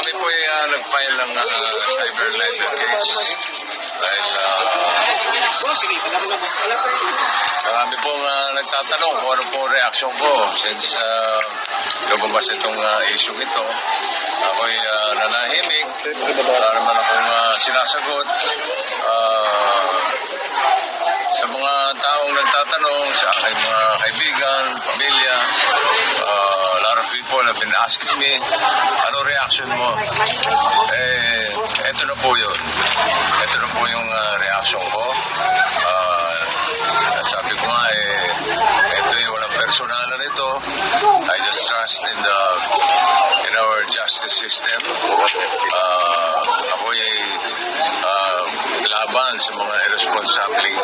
Kami po ay nag-file ng cyber libel case. Dahil marami pong nagtatanong kung ano po reaksyon ko since lumabas itong issue ito. Ako'y nanahimik. Wala naman akong sinasagot. Sa mga taong nagtatanong, sa aking mga kaibigan, pamilya, a lot of people have been asking me, ano reaction mo? Ito na po yun. Ito na po yung reaction ko. Sabi ko nga, ito yung walang personalan ito. I just trust in our justice system. Ako'y laban sa mga irresponsibleng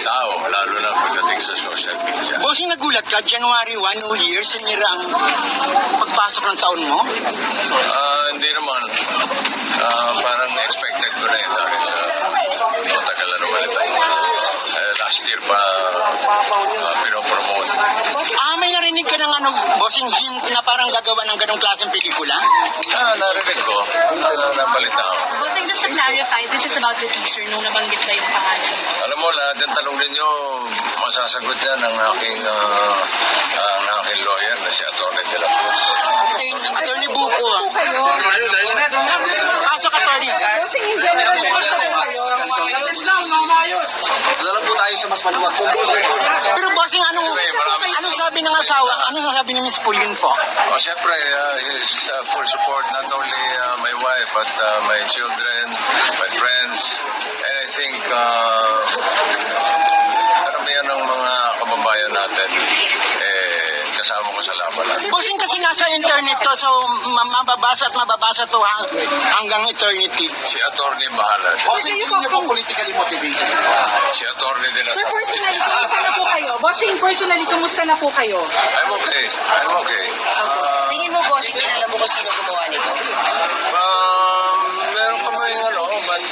tao, lalo na pagdating sa social media. Bossing, nagulat ka, January 1, New Year, sinira ang pagpasok ng taon mo? Hindi naman. Parang expected ko na yun dahil matagal na naman ito. Last year pa pinopromote. May narinig ka ng bossing hint na parang gagawa ng ganong klaseng pelikula? Narinig ko. Nabalita ako. Bossing, just to clarify, this is about the teaser nung nabanggit na yung pangalan. Alam mo, lahat ng tanong ninyo, masasagot yan ng aking lawyer na si Atty. De la Cruz. Attorney Buko. Pasok, Attorney. Bossing, in general, Dala po tayo sa mas maluwag. Pero bossing, anong sabi ng asawa? Anong sabi ni Miss Pauline po? Siyempre, his full support, not only my wife, but my children, my friends, and I think karamihan ng mga kababayan natin, kasama ko sa laban. Bossing, kasi nasa internet to, so mababasa to hanggang eternity. Si Atty. bahala. Bossing, hindi niyo po politically motivated. Si Atty. din Sir, personally, kumusta na po kayo? Bossing, personally, kumusta na po kayo? I'm okay. Tingin mo, bossing, kilala mo kung sino gumawa nito? Meron pa may but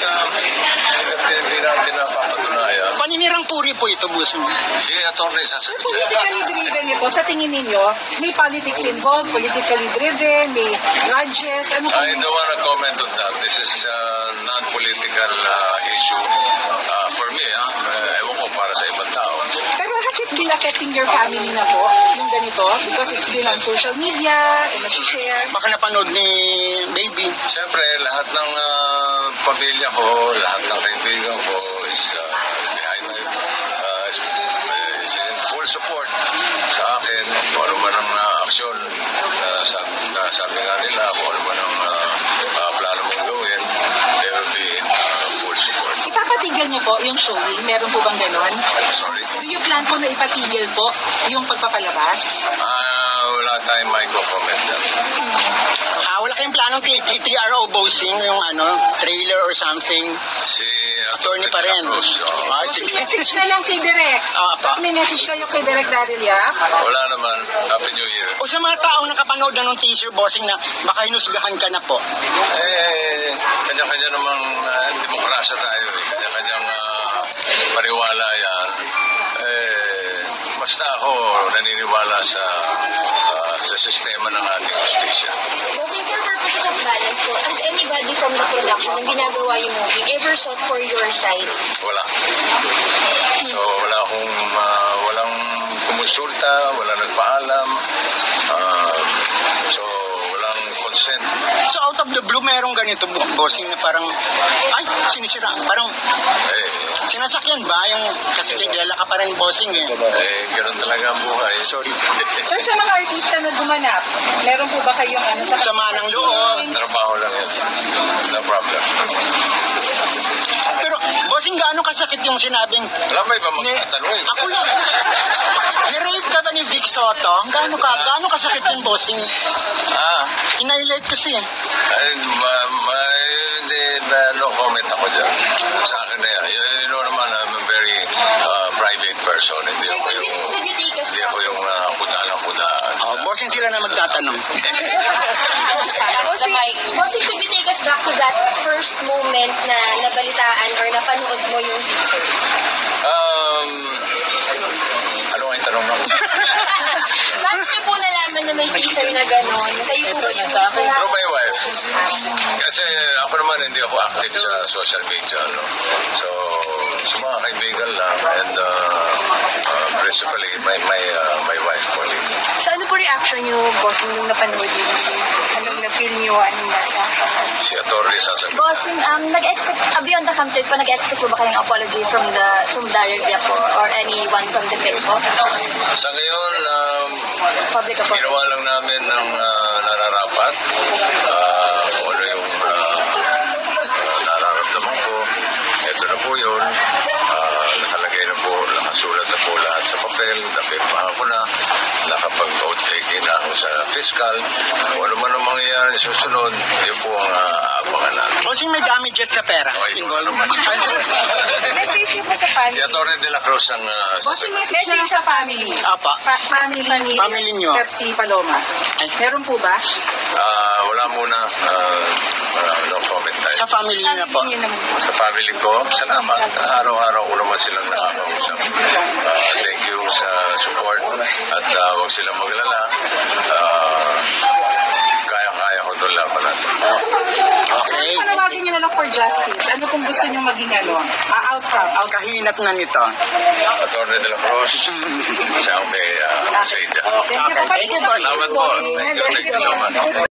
hindi natin napapatunayan. Paninirang puri po ito, bossing. Si Atty. Sir, sasagot yan. politically driven niyo po, sa tingin ninyo, may politics involved, politically driven, may grudges, ano po? I don't want to comment on that. This is a non-political issue for me. Ewan ko para sa ibang tao. Pero has it been affecting your family na po, yung ganito? Because it's been on social media, share. Baka napanood ni Baby. Siyempre, lahat ng pamilya ko, lahat ng kaibigan ko is behind my is in full support sa akin. Kung ano man ang aksyon na sabi nga nila, kung ano man ang plano mong gawin, they will be in full support. Ipapatigil niyo po yung showing? Meron po bang ganon? Sorry? Do you plan po na ipatigil po yung pagpapalabas? Wala tayong micro-comment dyan. Wala kayong planong TRO, bossing, yung trailer or something? Si Attorney pa rin. Sige. Message na lang kay Direk. May message kayo kay Direk Darilia? Wala naman. Happy New Year. O sa mga taong nakapanood na ng teaser, bossing, na baka hinusgahan ka na po. Kanya-kanya namang demokrasya tayo. Kanya-kanyang paniwala yan. Basta ako naniniwala sa sistema ng ating justisya. Bossing, for purposes of balance po, has anybody from the production nung ginagawa yung movie ever sought for your side? Wala. So, walang kumonsulta, walang nagpaalam. So, walang consent. So out of the blue, merong ganito, bossing, na parang, sinisira. Parang, sinasakyan ba? Kasi kilala ka pa rin, bossing eh. Ganun talaga ang buhay. Sorry. Sir, sa mga artista na gumanap, meron po ba kayong Sama ng loob. Trabaho lang yan. No problem. Pero, bossing, gaano kasakit yung sinabing, Wala ba iba magtatanong? ako lang. Nirape ka ba ni Vic Soto? Gaano kasakit yung bossing? Inailate kasi. No comment ako dyan. Sa akin na yan. You know naman, I'm a very private person. Hindi ako yung kuda-kuda. Bossing sila na magtatanong. Bossing, could you take us back to that first moment na nabalitaan or napanood mo yung teaser? Ano ang tanong mo? Bakit niyo po nalaman na may teaser na gano'n? Kayo po ba yung Through my wife. naman hindi ako active sa social media. No? So, sa mga kaibigan lang and principally my wife colleague. So ano po reaction niyo, bossing, nung napanood niyo? Anong na-feel niyo? Anong reaction? Si Atty. sasagot. Bossing, nag-expect, beyond the camp pa, nag-expect po ba kayong apology from Daryl Diapo or anyone from the film po? Sa ngayon, Public apology. ginawa lang namin ng nararapat. Kung ano yung nararamdaman ko. Ito na po yun. Nakalagay na po, nakasulat na po lahat sa papel. Napirmahan ko na. Nakapag-vote taking na ako sa fiscal. Kung ano man ang mangyayari susunod, yun po ang abangan natin. Bossing, may damages na pera. Okay, Involved. Message niyo po sa Si family. Atty. De La Cruz ang Bossing, message niyo sa family. Apa. Family niyo. Pepsi Paloma. Ay. Meron po ba? wala muna. No comment tayo. Sa family na po. Family niyo naman po. Sa family ko, salamat. Araw-araw ko naman silang nakakausap. Thank you sa support at huwag silang maglala. Kaya-kaya ko doon laban natin. Okay. Panawagin niyo na lang for justice. Ano kung gusto niyo maging outcome? Kahinat na nito. Atty. De La Cruz, siya ang may say. Thank you po. Okay, thank you, boss. Salamat po. Thank you so much.